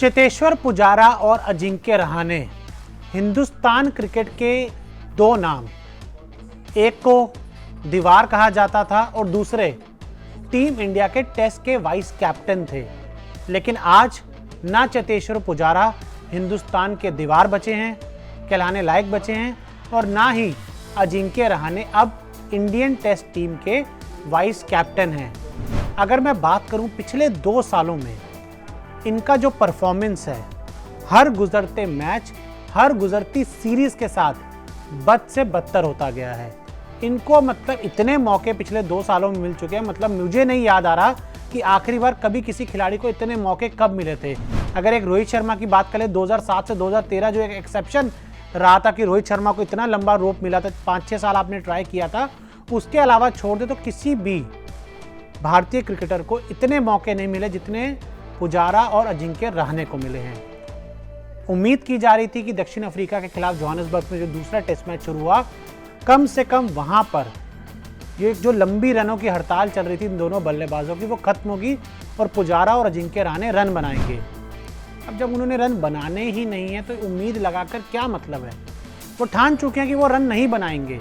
चेतेश्वर पुजारा और अजिंक्य रहाणे हिंदुस्तान क्रिकेट के दो नाम, एक को दीवार कहा जाता था और दूसरे टीम इंडिया के टेस्ट के वाइस कैप्टन थे। लेकिन आज ना चेतेश्वर पुजारा हिंदुस्तान के दीवार बचे हैं, कहलाने लायक बचे हैं, और ना ही अजिंक्य रहाणे अब इंडियन टेस्ट टीम के वाइस कैप्टन हैं। अगर मैं बात करूं पिछले 2 सालों में इनका जो परफॉर्मेंस है, हर गुजरते मैच, हर गुजरती सीरीज के साथ बद से बदतर होता गया है। इनको मतलब इतने मौके पिछले 2 सालों में मिल चुके हैं, मतलब मुझे नहीं याद आ रहा कि आखिरी बार कभी किसी खिलाड़ी को इतने मौके कब मिले थे। अगर एक रोहित शर्मा की बात करें 2007 से 2013 जो एक एक्सेप्शन रहा था कि रोहित शर्मा को इतना लंबा रोप मिला था, 5-6 साल आपने ट्राई किया था, उसके अलावा छोड़ दे तो किसी भी भारतीय क्रिकेटर को इतने मौके नहीं मिले जितने पुजारा और अजिंक्य रहाणे को मिले हैं। उम्मीद की जा रही थी कि दक्षिण अफ्रीका के खिलाफ जोहानिसबर्ग में जो दूसरा टेस्ट मैच शुरू हुआ, कम से कम वहां पर ये जो लंबी रनों की हड़ताल चल रही थी इन दोनों बल्लेबाजों की, वो खत्म होगी और पुजारा और अजिंक्य रहाणे रन बनाएंगे। अब जब उन्होंने रन बनाने ही नहीं है तो उम्मीद लगाकर क्या मतलब है। वो ठान चुके हैं कि वो रन नहीं बनाएंगे।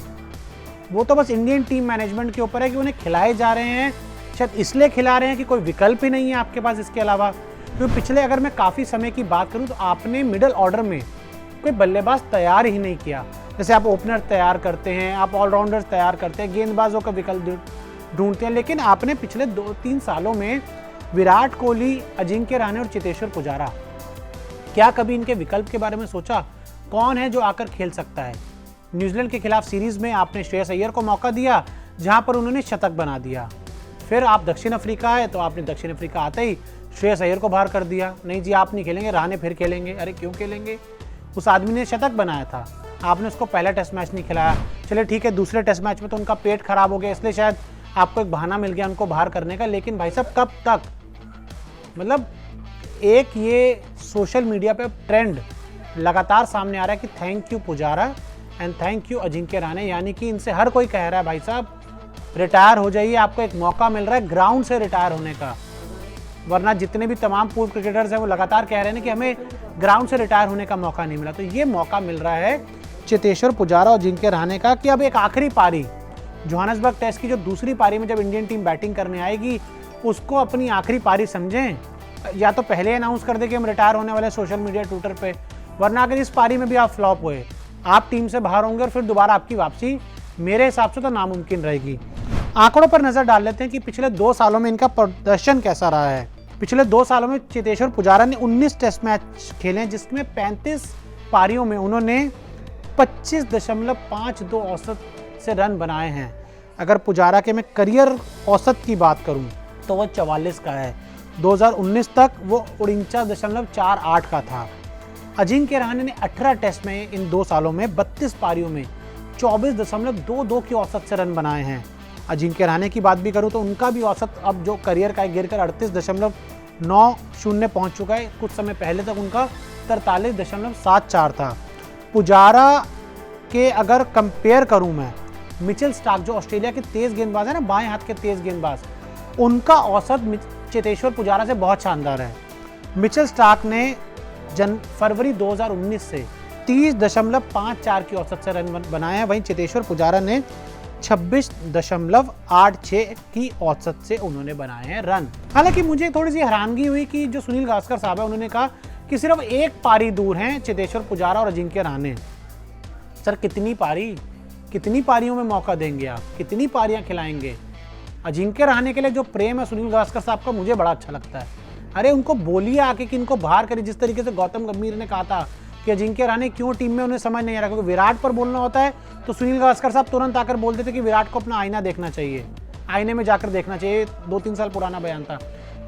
वो तो बस इंडियन टीम मैनेजमेंट के ऊपर है कि उन्हें खिलाए जा रहे हैं, शायद इसलिए खिला रहे हैं कि कोई विकल्प ही नहीं है आपके पास इसके अलावा। क्योंकि पिछले अगर मैं काफ़ी समय की बात करूं तो आपने मिडिल ऑर्डर में कोई बल्लेबाज तैयार ही नहीं किया। जैसे आप ओपनर तैयार करते हैं, आप ऑलराउंडर्स तैयार करते हैं, गेंदबाजों का विकल्प ढूंढते हैं, लेकिन आपने पिछले 2-3 सालों में विराट कोहली, अजिंक्य रहाणे और चेतेश्वर पुजारा, क्या कभी इनके विकल्प के बारे में सोचा? कौन है जो आकर खेल सकता है? न्यूजीलैंड के खिलाफ सीरीज में आपने श्रेयस अय्यर को मौका दिया जहां पर उन्होंने शतक बना दिया। फिर आप दक्षिण अफ्रीका आए तो आपने दक्षिण अफ्रीका आते ही श्रेयस अय्यर को बाहर कर दिया। नहीं जी आप नहीं खेलेंगे, रहाणे फिर खेलेंगे। अरे क्यों खेलेंगे? उस आदमी ने शतक बनाया था, आपने उसको पहला टेस्ट मैच नहीं खिलाया। चलिए ठीक है, दूसरे टेस्ट मैच में तो उनका पेट खराब हो गया, इसलिए शायद आपको एक बहाना मिल गया उनको बाहर करने का। लेकिन भाई साहब कब तक? मतलब एक ये सोशल मीडिया पे ट्रेंड लगातार सामने आ रहा है कि thank you Pujara and thank you Ajinkya Rahane, यानी कि इनसे हर कोई कह रहा है भाई साहब रिटायर हो जाइए, आपको एक मौका मिल रहा है ग्राउंड से रिटायर होने का। वरना जितने भी तमाम पूर्व क्रिकेटर्स हैं वो लगातार कह रहे हैं कि हमें ग्राउंड से रिटायर होने का मौका नहीं मिला। तो ये मौका मिल रहा है चेतेश्वर पुजारा और अजिंक्य रहाणे का कि अब एक आखिरी पारी, जोहानिसबर्ग टेस्ट की जो दूसरी पारी में जब इंडियन टीम बैटिंग करने आएगी उसको अपनी आखिरी पारी समझें। या तो पहले अनाउंस कर दे कि हम रिटायर होने वाले सोशल मीडिया ट्विटर पे, वरना अगर इस पारी में भी आप फ्लॉप हुए, आप टीम से बाहर होंगे और फिर दोबारा आपकी वापसी मेरे हिसाब से तो नामुमकिन रहेगी। आंकड़ों पर नजर डाल लेते हैं कि पिछले 2 सालों में इनका प्रदर्शन कैसा रहा है। पिछले 2 सालों में चेतेश्वर पुजारा ने 19 टेस्ट मैच खेले, जिसमें 35 पारियों में उन्होंने 25.52 औसत से रन बनाए हैं। अगर पुजारा के मैं करियर औसत की बात करूं तो वो 44 का है। 2019 तक वो 49.48 का था। अजिंक्य रहाणे ने 18 टेस्ट में इन 2 सालों में 32 पारियों में 24.22 की औसत से रन बनाए हैं। अजिंक्य रहाणे की बात भी करूं तो उनका भी औसत अब जो करियर का गिर कर 38.90 पहुंच चुका है। कुछ समय पहले तक उनका 43.74 था। पुजारा के अगर कंपेयर करूं मैं, मिचेल स्टार्क जो ऑस्ट्रेलिया के तेज गेंदबाज है ना, बाएं हाथ के तेज गेंदबाज, उनका औसत चेतेश्वर पुजारा से बहुत शानदार है। मिचेल स्टार्क ने फरवरी 2019 से 30.54 की औसत से रन बनाए हैं, वहीं चेतेश्वर पुजारा ने 26.86 की औसत से उन्होंने बनाए हैं रन। हालांकि मुझे थोड़ी सी हैरानगी हुई कि जो सुनील गावस्कर साहब है उन्होंने कहा कि सिर्फ एक पारी दूर हैं चेतेश्वर पुजारा और अजिंक्य रहाणे। सर कितनी पारियों में मौका देंगे आप? कितनी पारियां खिलाएंगे? अजिंक्य रहाणे के लिए जो प्रेम है सुनील गावस्कर साहब का, मुझे बड़ा अच्छा लगता है। अरे उनको बोलिए आके कि इनको बाहर करिए। जिस तरीके से गौतम गंभीर ने कहा था कि अजिंक्य रहाणे क्यों टीम में, उन्हें समझ नहीं आ रहा। क्योंकि विराट पर बोलना होता है तो सुनील गावस्कर साहब तुरंत आकर बोलते थे कि विराट को अपना आईना देखना चाहिए, आईने में जाकर देखना चाहिए। 2-3 साल पुराना बयान था।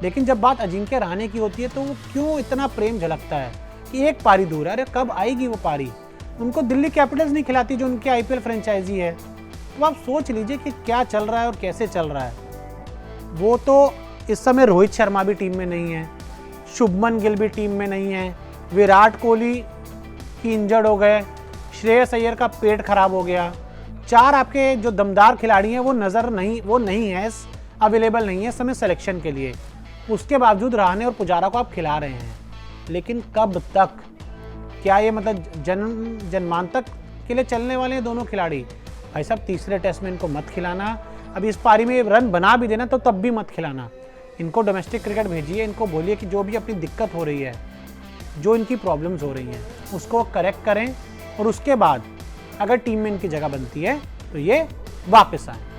लेकिन जब बात अजिंक्य रहाणे की होती है तो वो क्यों इतना प्रेम झलकता है कि एक पारी दूर है। अरे कब आएगी वो पारी? उनको दिल्ली कैपिटल्स नहीं खिलाती जो उनकी IPL फ्रेंचाइजी है। तो आप सोच लीजिए कि क्या चल रहा है और कैसे चल रहा है। वो तो इस समय रोहित शर्मा भी टीम में नहीं है, शुभमन गिल भी टीम में नहीं है, विराट कोहली की इंजर्ड हो गए, श्रेयस अय्यर का पेट खराब हो गया। 4 आपके जो दमदार खिलाड़ी हैं वो नहीं है, अवेलेबल नहीं है इस समय सिलेक्शन के लिए। उसके बावजूद रहाणे और पुजारा को आप खिला रहे हैं। लेकिन कब तक? क्या ये मतलब जन्मांतक के लिए चलने वाले हैं दोनों खिलाड़ी? भाई साहब, तीसरे टेस्ट में इनको मत खिलाना। अभी इस पारी में रन बना भी देना तो तब भी मत खिलाना। इनको डोमेस्टिक क्रिकेट भेजिए, इनको बोलिए कि जो भी अपनी दिक्कत हो रही है, जो इनकी प्रॉब्लम्स हो रही हैं, उसको करेक्ट करें और उसके बाद अगर टीम में इनकी जगह बनती है तो ये वापस आए।